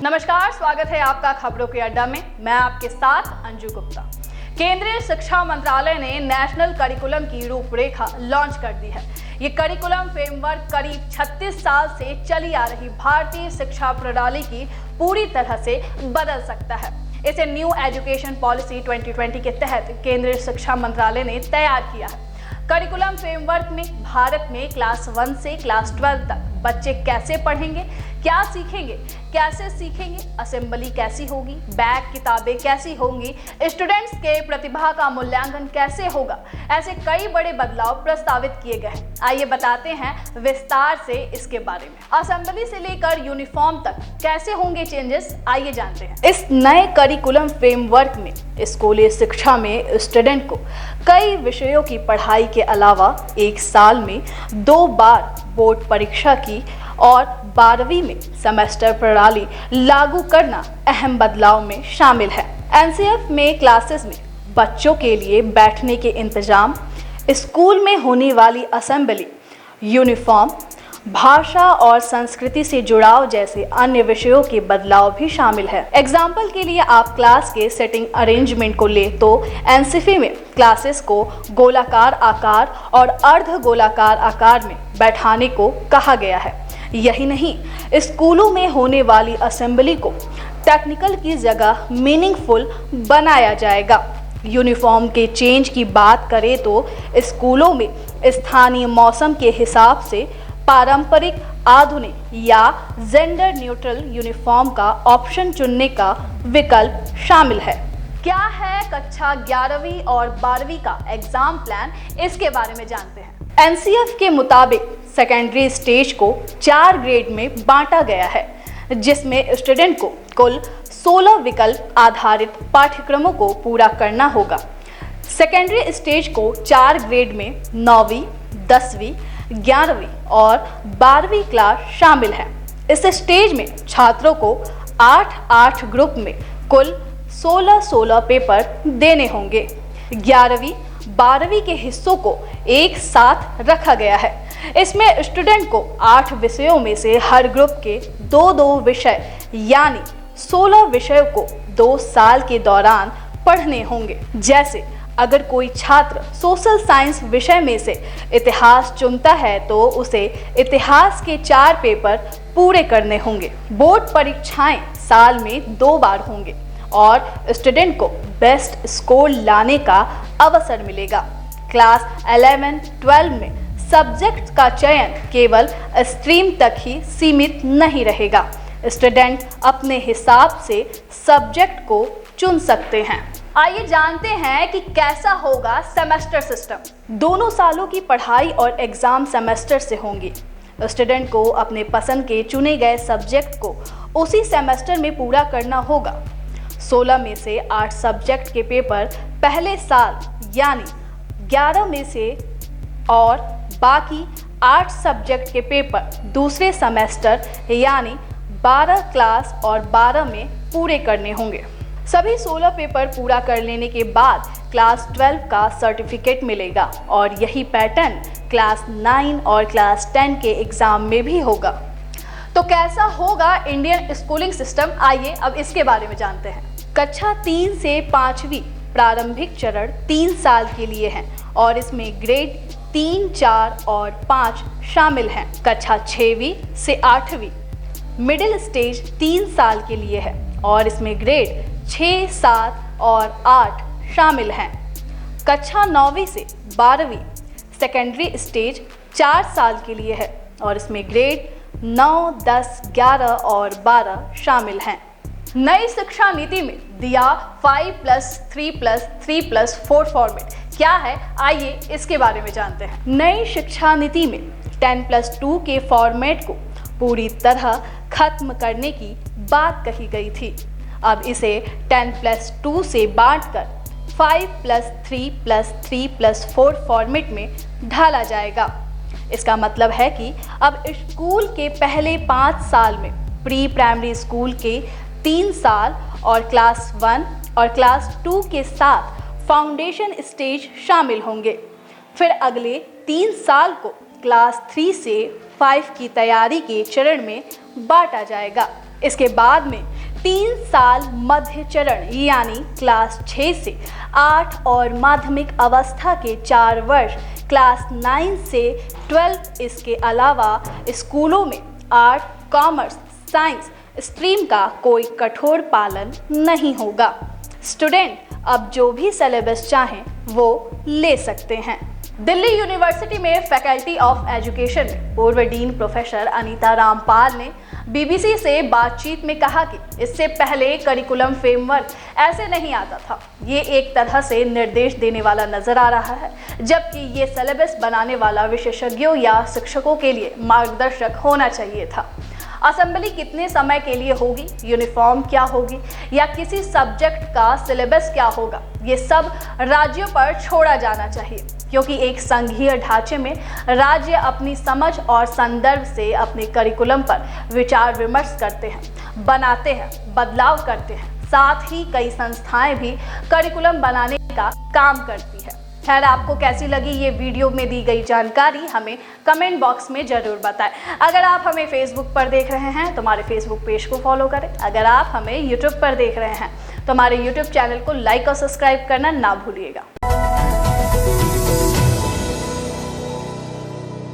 नमस्कार, स्वागत है आपका खबरों के अड्डा में। मैं आपके साथ अंजू गुप्ता। केंद्रीय शिक्षा मंत्रालय ने नेशनल करिकुलम की रूपरेखा लॉन्च कर दी है। ये करिकुलम फ्रेमवर्क करीब 36 साल से चली आ रही भारतीय शिक्षा प्रणाली की पूरी तरह से बदल सकता है। इसे न्यू एजुकेशन पॉलिसी 2020 के तहत केंद्रीय शिक्षा मंत्रालय ने तैयार किया है। करिकुलम फ्रेमवर्क में भारत में क्लास 1 से क्लास 12 तक बच्चे कैसे पढ़ेंगे, क्या सीखेंगे, कैसे सीखेंगे, असेंबली कैसी होगी, बैग किताबें कैसी होंगी, स्टूडेंट्स के प्रतिभा का मूल्यांकन कैसे होगा, ऐसे कई बड़े बदलाव प्रस्तावित किए गए हैं। आइए बताते हैं विस्तार से इसके बारे में। असेंबली से लेकर यूनिफॉर्म तक कैसे होंगे चेंजेस, आइए जानते हैं। इस नए करिकुलम फ्रेमवर्क में स्कूली शिक्षा में स्टूडेंट को कई विषयों की पढ़ाई के अलावा एक साल में 2 बार बोर्ड परीक्षा की और 12वीं में सेमेस्टर प्रणाली लागू करना अहम बदलाव में शामिल है। एनसीएफ में क्लासेस में बच्चों के लिए बैठने के इंतजाम, स्कूल में होने वाली असेंबली, यूनिफॉर्म, भाषा और संस्कृति से जुड़ाव जैसे अन्य विषयों के बदलाव भी शामिल है। एग्जाम्पल के लिए आप क्लास के सेटिंग अरेंजमेंट को ले तो एनसीएफ में क्लासेस को गोलाकार आकार और अर्ध गोलाकार आकार में बैठाने को कहा गया है। यही नहीं, स्कूलों में होने वाली असेंबली को टेक्निकल की जगह मीनिंगफुल बनाया जाएगा। यूनिफॉर्म के चेंज की बात करें तो स्कूलों में स्थानीय मौसम के हिसाब से पारंपरिक, आधुनिक या जेंडर न्यूट्रल यूनिफॉर्म का ऑप्शन चुनने का विकल्प शामिल है। क्या है कक्षा 11वीं और 12वीं का एग्जाम प्लान, इसके बारे में जानते हैं। एनसीएफ के मुताबिक सेकेंडरी स्टेज को 4 ग्रेड में बांटा गया है, जिसमें स्टूडेंट को कुल 16 विकल्प आधारित पाठ्यक्रमों को पूरा करना होगा। सेकेंडरी स्टेज को 4 ग्रेड में 9वीं, 10वीं, 11वीं और 12वीं क्लास शामिल है। इस स्टेज में छात्रों को 8-8 ग्रुप में कुल 16-16 पेपर देने होंगे। 11वीं, 12वीं के हिस्सों को एक साथ रखा गया है। इसमें स्टूडेंट को 8 विषयों में से हर ग्रुप के 2-2 विषय यानी 16 विषयों को 2 साल के दौरान पढ़ने होंगे। जैसे अगर कोई छात्र सोशल साइंस विषय में से इतिहास चुनता है तो उसे इतिहास के 4 पेपर पूरे करने होंगे। बोर्ड परीक्षाएं साल में 2 बार होंगे और स्टूडेंट को बेस्ट स्कोर लाने का अवसर मिलेगा। क्लास 11-12 में सब्जेक्ट का चयन केवल स्ट्रीम तक ही सीमित नहीं रहेगा। स्टूडेंट अपने हिसाब से सब्जेक्ट को चुन सकते हैं। आइए जानते हैं कि कैसा होगा सेमेस्टर सिस्टम। दोनों सालों की पढ़ाई और एग्जाम सेमेस्टर से होंगी। स्टूडेंट को अपने पसंद के चुने गए सब्जेक्ट को उसी सेमेस्टर में पूरा करना होगा। 16 में से 8 सब्जेक्ट के पेपर पहले साल यानी 11 में से और बाकी 8 सब्जेक्ट के पेपर दूसरे सेमेस्टर यानी 12 क्लास और 12 में पूरे करने होंगे। सभी 16 पेपर पूरा कर लेने के बाद क्लास 12 का सर्टिफिकेट मिलेगा और यही पैटर्न क्लास 9 और क्लास 10 के एग्जाम में भी होगा। तो कैसा होगा इंडियन स्कूलिंग सिस्टम, आइए अब इसके बारे में जानते हैं। कक्षा 3 से 5वीं प्रारंभिक चरण 3 साल के लिए है और इसमें ग्रेड 3, 4 और 5 शामिल हैं। कक्षा 6वीं से 8वीं मिडिल स्टेज 3 साल के लिए है और इसमें ग्रेड 6, 7 और 8 शामिल हैं। कक्षा 9वीं से 12वीं सेकेंडरी स्टेज 4 साल के लिए है और इसमें ग्रेड 9, 10, 11 और 12 शामिल हैं। नई शिक्षा नीति में दिया 5+3+3+4 फॉर्मेट क्या है, आइए इसके बारे में जानते हैं। नई शिक्षा नीति में 10+2 के फॉर्मेट को पूरी तरह खत्म करने की बात कही गई थी। अब इसे 10+2 से बांटकर 5+3+3+4 फॉर्मेट में ढाला जाएगा। इसका मतलब है कि अब स्कूल के पहले 5 साल में प्री प्राइमरी स्कूल के 3 साल और क्लास 1 और क्लास 2 के साथ फाउंडेशन स्टेज शामिल होंगे। फिर अगले 3 साल को क्लास 3 से 5 की तैयारी के चरण में बांटा जाएगा। इसके बाद में 3 साल मध्य चरण यानी क्लास 6 से 8 और माध्यमिक अवस्था के 4 वर्ष क्लास 9 से 12। इसके अलावा स्कूलों में आर्ट, कॉमर्स, साइंस स्ट्रीम का कोई कठोर पालन नहीं होगा। स्टूडेंट अब जो भी सिलेबस चाहें वो ले सकते हैं। दिल्ली यूनिवर्सिटी में फैकल्टी ऑफ एजुकेशन में पूर्व डीन प्रोफेसर अनीता रामपाल ने बीबीसी से बातचीत में कहा कि इससे पहले करिकुलम फ्रेमवर्क ऐसे नहीं आता था। ये एक तरह से निर्देश देने वाला नजर आ रहा है, जबकि ये सिलेबस बनाने वाला विशेषज्ञों या शिक्षकों के लिए मार्गदर्शक होना चाहिए था। असेंबली कितने समय के लिए होगी, यूनिफॉर्म क्या होगी या किसी सब्जेक्ट का सिलेबस क्या होगा, ये सब राज्यों पर छोड़ा जाना चाहिए, क्योंकि एक संघीय ढांचे में राज्य अपनी समझ और संदर्भ से अपने करिकुलम पर विचार विमर्श करते हैं, बनाते हैं, बदलाव करते हैं। साथ ही कई संस्थाएं भी करिकुलम बनाने का काम करती है। खैर, आपको कैसी लगी ये वीडियो में दी गई जानकारी हमें कमेंट बॉक्स में ज़रूर बताएं। अगर आप हमें फेसबुक पर देख रहे हैं तो हमारे फेसबुक पेज को फॉलो करें। अगर आप हमें यूट्यूब पर देख रहे हैं तो हमारे यूट्यूब चैनल को लाइक और सब्सक्राइब करना ना भूलिएगा।